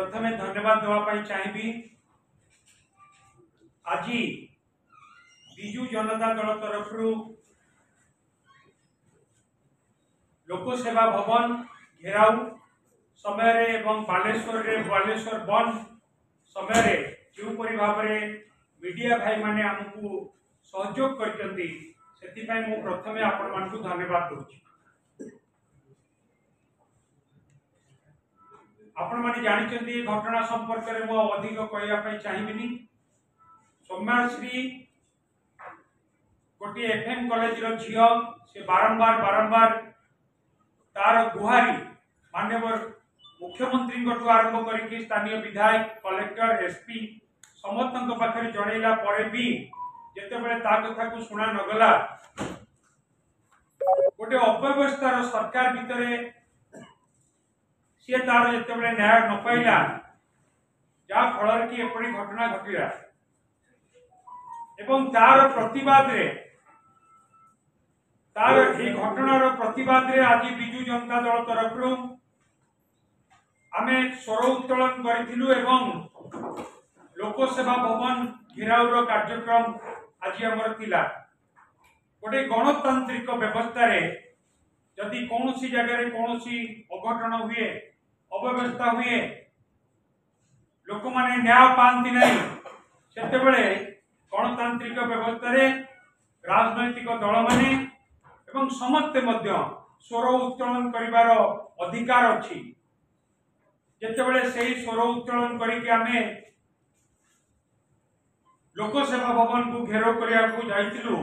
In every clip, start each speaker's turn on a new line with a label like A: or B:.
A: प्रथमे धन्यवाद देवाई चाहिए। आज विजु जनता दल तरफ लोकसेवा भवन घेराव समय बालेश्वर बंद समय जोपरी भाव में मीडिया भाई माने आमको सहयोग करते प्रथमे आपण मानकु धन्यवाद दूची। आपण माने जानिचंती घटना संपर्क में मो अधिक कहवाई चाहिए। सौम्याश्री गोटे एफएम कॉलेज रो झियो से बारंबार तार गुहारी माननीय मुख्यमंत्री आरंभ करके स्थानीय विधायक कलेक्टर एसपी समस्त पाखे जनइला परे भी जेतेबेले ता कथा को सुना नगला गोटे अव्यवस्थार सरकार भितर सी तार जितेबाला न्याय न पाइला जहाँ फल कि एपरी घटना घटला एवं तार प्रतिवाद रे तार ये घटनार प्रतिवाद रे आज विजु जनता दल तरफ आमे स्वर उत्तोलन करिथिलु एवं लोकसेवा भवन घेराव कार्यक्रम आज आमर थिला। गोटे गणतांत्रिक व्यवस्था रे जदि कौनसी जगह कौनसी अघटन हुए अव्यवस्था हुए लोक माने न्याय पाती नहीं सेतेबेले गणतांत्रिक व्यवस्था रे राजनैतिक दल माने एवं समस्ते मध्य स्वर उत्तोलन करिवार अधिकार अछि। जेतेबेले सेही स्वर उत्तोलन करिके आमे लोकसेवा भवन को घेराव करिया को जाइतिलु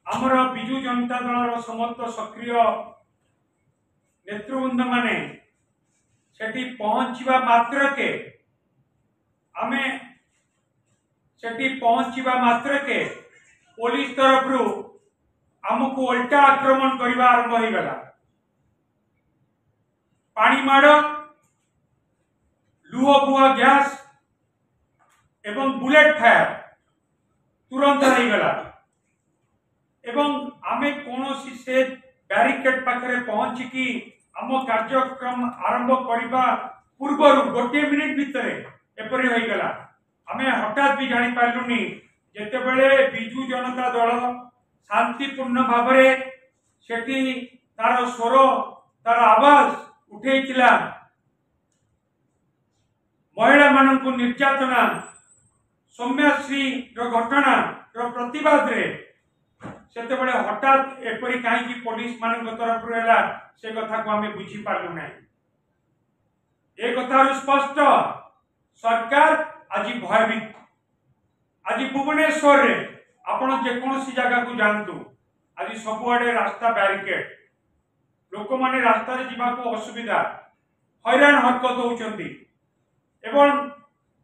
A: आमर विजु जनता दल समस्त सक्रिय नेतृवृंद माने सेठी पहुंचवा मात्र के आमे सेठी पहुंचवा मात्र के पुलिस तरफ आमको उल्टा आक्रमण करवा आरंभ हो गला। पानी माड़ लुह बुआ गैस एवं बुलेट फायर तुरंत हो गला एवं आमे कोनोसी से बैरिकेड पाखरे पहुंची कि आम कार्यक्रम आरंभ करने पूर्व गोटे मिनिट भितर एपरी हो गला। आमे हठात भी जानी पारलुनी जेतेबेले विजु जनता दल शांतिपूर्ण भाव में सेठी तार स्वर तार आवाज उठेइतिला महिला माननकु निर्यातना सौम्याश्री रो घटना रो प्रतिवाद रे सेतेबेले हठात एपरी कहीं पुलिस मान तरफ है से कथा को आम बुझी पार्लु ना। ए कथार स्पष्ट सरकार आज भयभीत। आज भुवनेश्वर रे आपण जेकोसी जगह को जानतु आज सबुआडे रास्ता बैरिकेड लोक माने रास्ता रे जीवा को असुविधा हैरान हरकत होउचंती एवं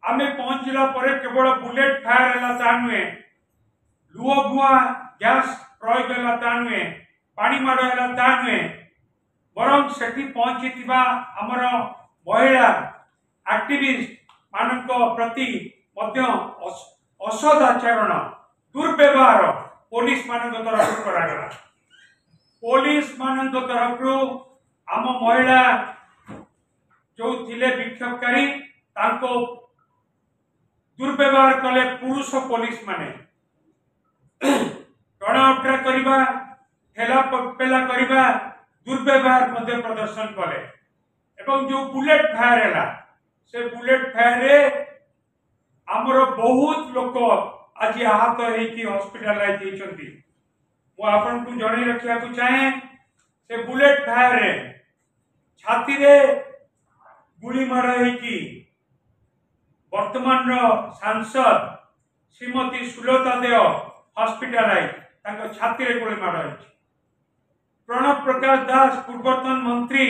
A: आमे पहुंचला परे केवल बुलेट फायर हला ता नुहे लुह बुआ गैस प्रयोग हला ता नुहे पानी माड़ हला ता नुहे बरं सेठी पहुंची आमर महिला एक्टिविस्ट मानक प्रति मध्य असदाचरण दुर्व्यवहार पुलिस मान तरफ करागला। पुलिस मान तरफ आम महिला जो थिले विक्षोभकारी तांको दुर्व्यवहार कले पुरुष पुलिस माने टणाउटरा करिबा ठेला पेला करिबा दुर्व्यवहार मध्य प्रदर्शन कले एवं जो बुलेट फायर है से बुलेट फायर रे आमर बहुत लोक आज आहत होइकी हॉस्पिटलाइज होइचंती। मु आपन को जणै रखिया को चाहे से बुलेट फायर रे छाती रे गुली मार होइकी वर्तमान रो सांसद श्रीमती सुलता देव हॉस्पिटलाइज ताको छाती रे गुली मार होइची। प्रणव प्रकाश दास पूर्वतन मंत्री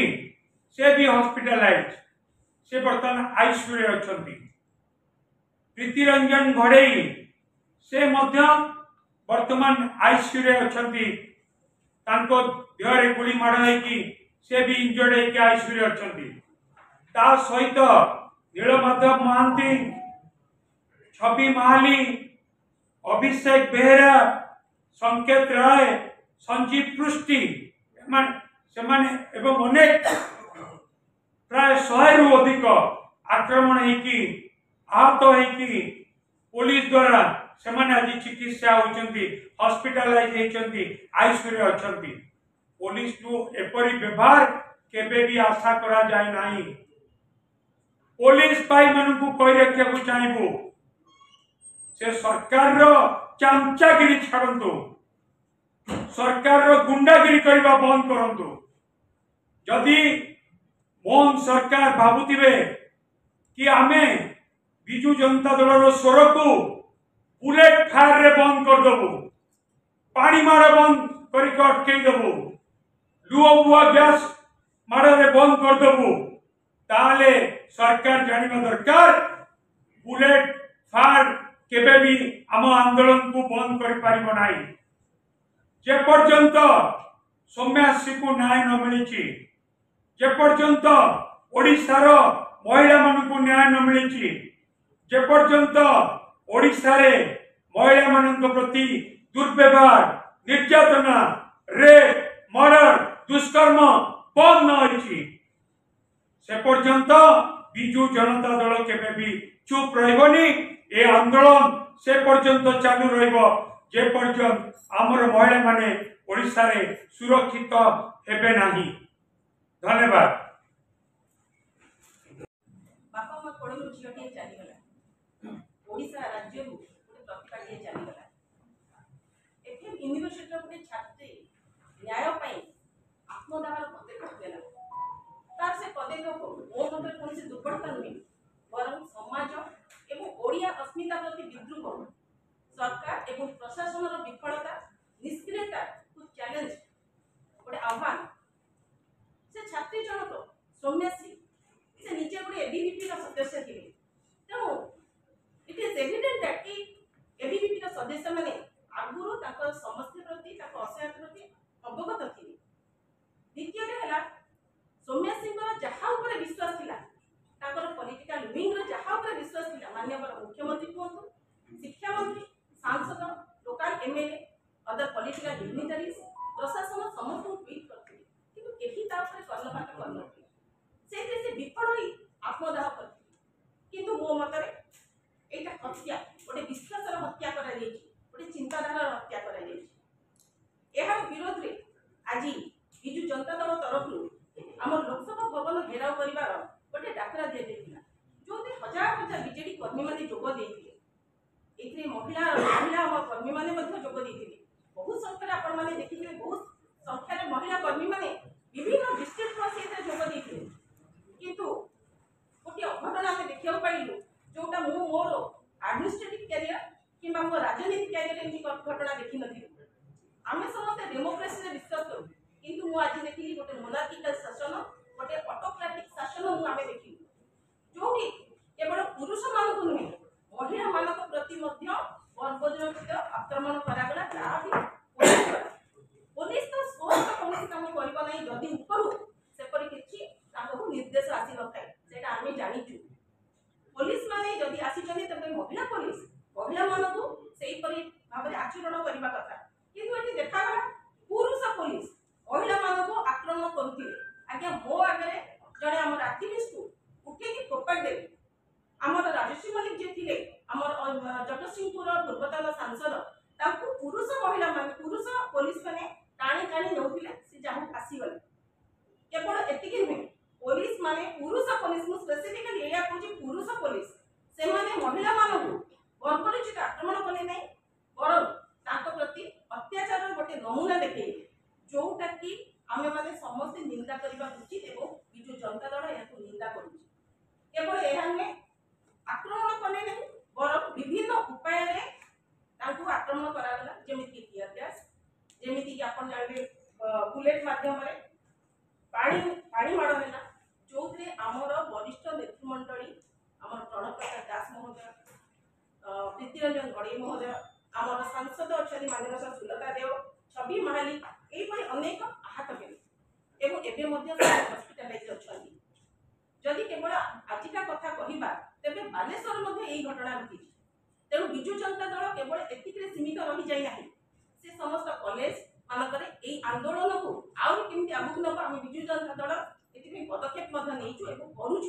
A: से भी हॉस्पिटलाइज से बर्तमान आईसीयू रे अछंती। प्रीति रंजन घड़ई से मध्य वर्तमान आईसीयू रे अछंती तांको देह रे गुली माड़ होइकी से भी इंजर्ड होइकी आईसीयू रे अछंती। ता सहित नीलमाधव महांती छवि महाली अभिषेक बेहरा संकेत राय संजीव पृष्टि एवं अनेक प्राय 100 रु अधिक आक्रमण होगी आहत होगी पुलिस द्वारा से आज चिकित्सा होती हॉस्पिटलाइज होती आईसीयू रे अछंती पुलिस टू एपरी व्यवहार केबे भी आशा करा जाए नहीं। पुलिस भाई मन को कही रखा चाहबू से सरकार रो चामचागिरी छाड़ू सरकार रो गुंडागिरी करने बंद करंतु। जदि मोहन सरकार भावुथिबे कि आमे बिजु जनता दल रो स्वर को बुलेट फायर रे बंद कर देबू पानी मार बंद करके अटकई देबू लुह बुआ गैस मार रे बंद कर देबू ताले सरकार जानिबा दरकार बुलेट फायर केबे भी आम आंदोलन को बंद कर पारिबो नाही। जे पर्यंत सौम्याश्री को न्याय न मिली जे पर्यंत ओडिशार महिला मान को न्याय न मिली जे पर्यंत ओडिशा रे महिला मान प्रति दुर्व्यवहार निर्यातना रेप मर्डर दुष्कर्म बंद न होइछि से पर्यंत बिजु जनता दल केबे भी चुप रहबनी। ए आंदोलन से पर्यंत चालू रहिबो जे पर्यंत आमर महिला माने ओडिशा रे सुरक्षित हेबे नाही। धन्यवाद।
B: बापा म पढिलो झियोटी चली गला ओडिशा राज्य रु प्रतिपाटी चली गला एफएम यूनिवर्सिटी रो छात्री न्याय पई आत्मदाहर पदक्षेप लेला तार से पदक्षेप ओ मते कोनसी दुर्घटना नहीं वरं समाज एवं ओडिया अस्मिता प्रति विद्रुप सरकार एवं प्रशासन विफलता निष्क्रियता को चैलेंज गोटे आह्वान से छात्री जनक सौम्याश्री से निजे गोटे एबीवीपी सदस्य थे तेणु इट इज एविडेंट दैट कि एबीवीपी सदस्य माने आगुरु ताकर समस्या प्रति ताकर असहायता प्रति अवगत थे। द्वितीय है सौम्याश्री जहाँ ऊपर विश्वास थिला ताकर पॉलिटिकल विंग रे जहाँ ऊपर विश्वास थिला माननीय मुख्यमंत्री कहतु शिक्षा मंत्री सांसद local MLA other political dignitaries प्रशासन समस्त ट्वीट करते किंतु केही ता ऊपर कर्णपात करनथि से विफल होई आत्मदाह करथि किंतु मो मतरे एटा हत्या गोटे विश्वासर हत्या करा जायछि गोटे चिंताधारार हत्या करा जायछि। एहार विरोध रे आज बिजु जनता दल तरफ आम लोकसभा भवन घेराव करिवार गोटे डाकरा दिया जाइतिला जो हजार हजार बीजेडी कर्मी माने जोग देइतिले एथरे महिला हम कर्मी माने मध्ये जोग देइतिले बहुत संख्या आपण माने देखिथिले बहुत संख्या महिला कर्मी माने विभिन्न डिस्ट्रिक्ट रो से जोग देइतिले किंतु गोटे अघटन आमे देखियो पाइलु जोटा मु मोर एडमिनिस्ट्रेटिव कैरियर किबा मो राजनीतिक कैरियर एमि घटना देखि नथि। आमे समस्त डेमोक्रेसी रे विश्वास करू किंतु मु आज देखिली गोटे मोनार्किकल शासन गोटे ऑटोक्रेटिक शासन मु आमे देखिली जोटी केवल पुरुष मान को नहीं महिला मान प्रति मध्य बर्बरजनित आक्रमण करागला ता भी पुलिस तो सोच कौन काम करबा नहीं जदि ऊपर से पर किछि ताको निर्देश आसी न थाए सेटा आमे जानिचु पुलिस माने जदि आसी जने तबे महिला पुलिस महिला मान को सेही परि भाबरे आचरण करबा कथा किंतु एटी देखा गला पुरुष पुलिस महिला मान को आक्रमण करूथिले आज्ञा मो आगरे जने हमर एक्टिविस्ट को उठे की फोपाड़ दे हमर राजश्री मलिक जे थिले हमर जगतसिंहपुर पूर्वतन सांसद ताकू पुरुष महिला मान पुरुष पुलिस माने टाणी टाणी नउथिले से जाहु आसी गले केवल एतिके नहीं पुलिस माने पुरुष पुलिस मु स्पेसिफिकली एया कहूची पुरुष पुलिस से माने महिला मान को बर्बरचित आक्रमण कले नहीं बरं ताको प्रति अत्याचार गोटे नमूना देखे जोटा कि आमे माने समस्त निंदा करबा उचित एवं बिजु जनता दल याको निंदा करूची केवल एहाने आक्रमण कले नहीं बरं विभिन्न उपाय रे ताको आक्रमण करागला जेमिति टियर गैस जेमिति कि आपण जानबे बुलेट माध्यम रे पानी माड़ है जो आमर वरिष्ठ नेतृमंडली आम प्रणव प्रकाश दास महोदय प्रीतिरंजन गड़े महोदय आमर सांसद अच्छा माननीय सुलता देव छवि महाली यही अनेक आहत हेले हस्पिटालाइज अच्छा जदि केवल आजिका कथा कहवा तेरे बालेश्वर यही घटना घटी तेणु विजु जनता दल केवल एतिक सीमित रही जाए से समस्त कॉलेज मानक आंदोलन को आउरी केमती आगुक नब आम विजु जनता दल ये से पदक्षेप करूँ।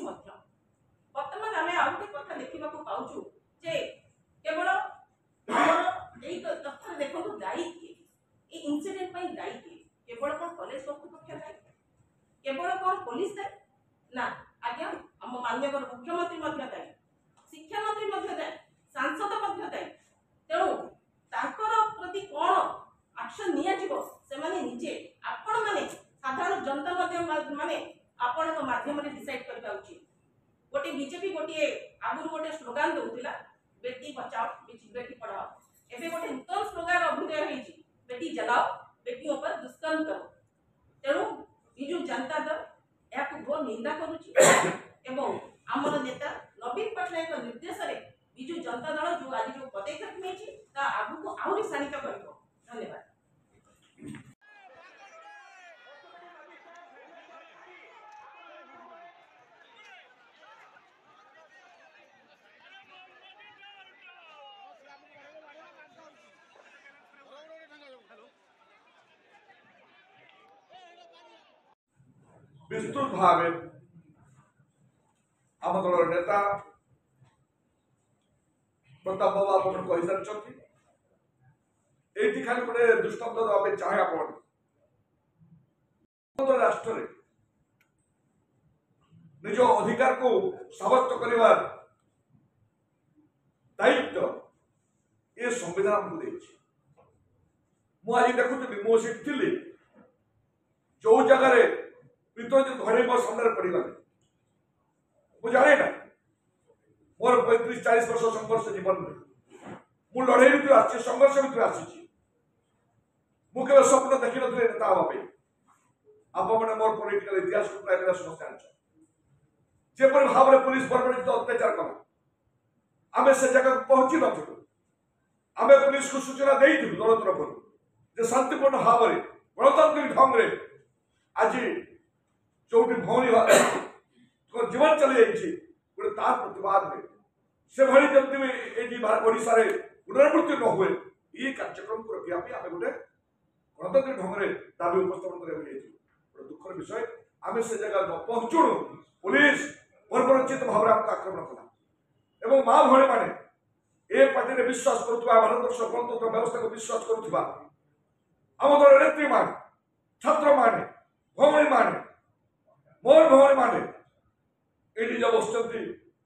B: बर्तमान आम आउ गोटे कथा देखा पाचु जे केवल कथा देखो दायी किए इनसीडेंट दायी किए केवल कौन कॉलेज कर्तृपक्ष दायी केवल कौन पुलिस दायी ना आज्ञा आम माननीय मुख्यमंत्री दायी शिक्षा मंत्री दायी सांसद दायी तेणु प्रति कौन एक्शन नि निजे आपण माने साधारण जनता माने आपण माध्यम डिसाइड करबा उचित। गोटे बीजेपी गोटे आगुर गोटे स्लोगान दउतिला बेटी बचाओ बेटी पढ़ाओ एबे गोटे नूतन स्लोगान अभ्युदय होईची बेटी जगाओ बेटियों पर दुष्कर्म करो। तेणु बिजु जनता दल याक घोर निंदा करुची एवं आमर नेता नवीन पटनायक निर्देश रे बिजु जनता दल जो आज जो पदक्षेप नेची ता आगु को आउरी शानित करबो। धन्यवाद।
C: विस्तृत भाव आम दल नेता प्रताप बाबू आप कही सारी ये खाली गोटे दृष्टांत देवाई चाहे आप राष्ट्र निज अधिकार को साब्यस्त कर दायित्व ये संविधान आमको मुझे देखुी मुझे थी जो जगार घरे मो सामने पड़ा मुझे जाने ना मोर 35-40 वर्ष संघर्ष जीवन में मु लड़े भर आ संघर्ष भर आगे स्वप्न देखी नी नेता हाँपाई आपने मोर पॉलिटिकल इतिहास को प्राय समस्या जपर भाव में पुलिस बर्बरित अत्याचार कला आम से जगह पहुंची नु आम पुलिस को सूचना देलु दल तरफ शांतिपूर्ण भाव में गणतांत्रिक ढंग से आज जो भौणी जीवन चली जाइए गोटे तार प्रतिवाद में से भाई जमी भी ओडिशा पुनरावृत्ति न हुए ये कार्यक्रम को रखा आम गोटे गणतांत्रिक ढंग से दाबी उपस्थापन कर दुखर विषय आम से जगह न पहुंचु पुलिस बर्बरचित भाव में आमको आक्रमण कला माँ भाई मैंने ए पार्टी विश्वास करुवा भारत गणतंत्र व्यवस्था को विश्वास करुवा आम दल नेत्री मान छात्र माने भौणी माने मोर भौणी माने ये जो बस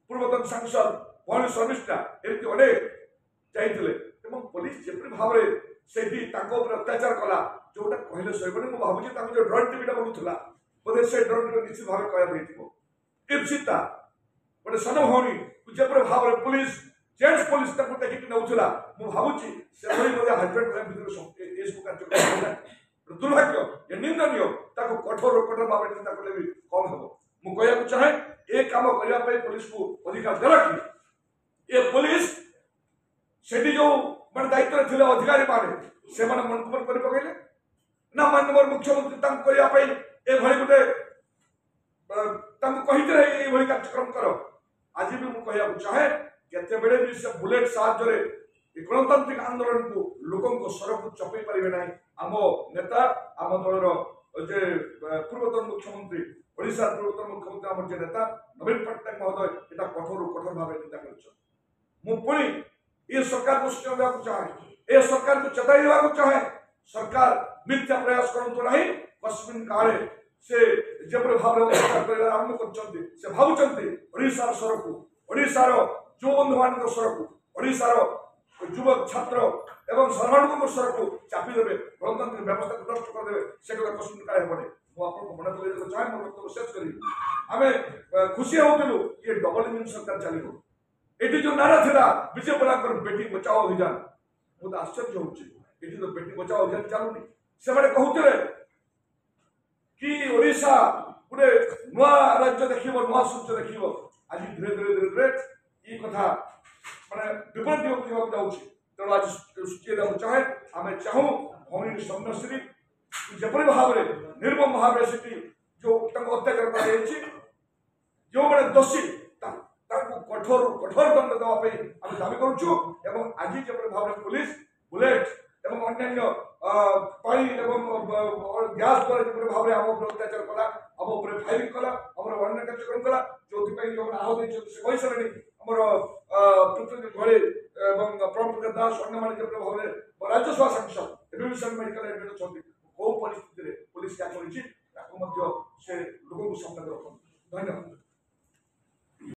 C: पूर्वतन सांसद भौणी शर्मिष्ठा एमती अनेक जाइए पुलिस जेपरी भाव में से अत्याचार कला जोटा कहले सही मुझे भावुँ जो ड्रॉइंग टीवी बनूला बोधे से ड्रॉइंग टीवी निश्चित भाव कहते ईप्सिता गोटे सान भौणी जेपरी भाव में पुलिस जेन्ट्स पुलिस देखिक नौला मुझे भावुँ से हजबैंड वाइफ कार्यक्रम दुर्भाग्य ये निंदनीय कठोर कठोर भाव चिंता कले भी कम हम मुझे चाहे ये कम करने पुलिस को अधिकार देला कि ये पुलिस से जो मैं दायित्व थे अधिकारी माने से मन कर पकड़े ना माननीय मुख्यमंत्री ये गोटे कही कार्यक्रम कर आज भी मुझे चाहे केते भी से बुलेट साहाଯ୍य गणतांत्रिक आंदोलन को लोकों स्वर को चपई पारे ना आम नेता आम दलर जे पूर्वतन मुख्यमंत्री ओडिशा पूर्वतन मुख्यमंत्री आम जे नेता नवीन पट्टनायक महोदय यहाँ कठोर कठोर भाव निंदा कर ये सरकार को सूचना देवा चाहे ये सरकार को चेताई देवा चाहे सरकार मिथ्या प्रयास करते ना कस्मिन काले से जबर भाव में आरंभ कर भावुं स्वर को ओडिशार जो बंधु मान स्वर को ओडिशार युवक छात्र एवं साधारण स्वर को चापिदेवे गणतांत्रिक व्यवस्था को नष्ट करदे से कथा कस्मिन काले हेबने मुझे मन कर चाहे मोर वक्तव्य शेष करी आम खुशी होलु ये डबल इंजन सरकार चलो ये जो नारा था विजय बलाकर बेटी बचाओ अभियान मुझे आश्चर्य होती तो बेटी बचाओ अभियान चलुनी से कहते कि ओडिशा गोटे नुआ राज्य देख नुआ सूर्य देख आज धीरे धीरे धीरे धीरे ये कथा मैंने विपरीत दिगक जाऊँगी तेणु आज सूची देना चाहे आम चाहूँ भौणी सौम्यश्री जपरी भाव में निर्मम भाव में से जो अत्याचार कर जो मैंने दोषी कठोर कठोर दंड देवाई आम दावी करुचु आज जपरी भाव में पुलिस बुलेट एवं अन्य पानी गैस द्वारा जपरी भाव में आम अत्याचार कला आम फायरिंग कला हमर वर्णन कार्यक्रम कला जोथि जो आहत होइछन से कहि सरणी हमर पृथ्वी घरे एवं प्रभु दास अन्य माने जे भाव राज्यसभा सांसद एडुकेशन मेडिकल एडमिट छथि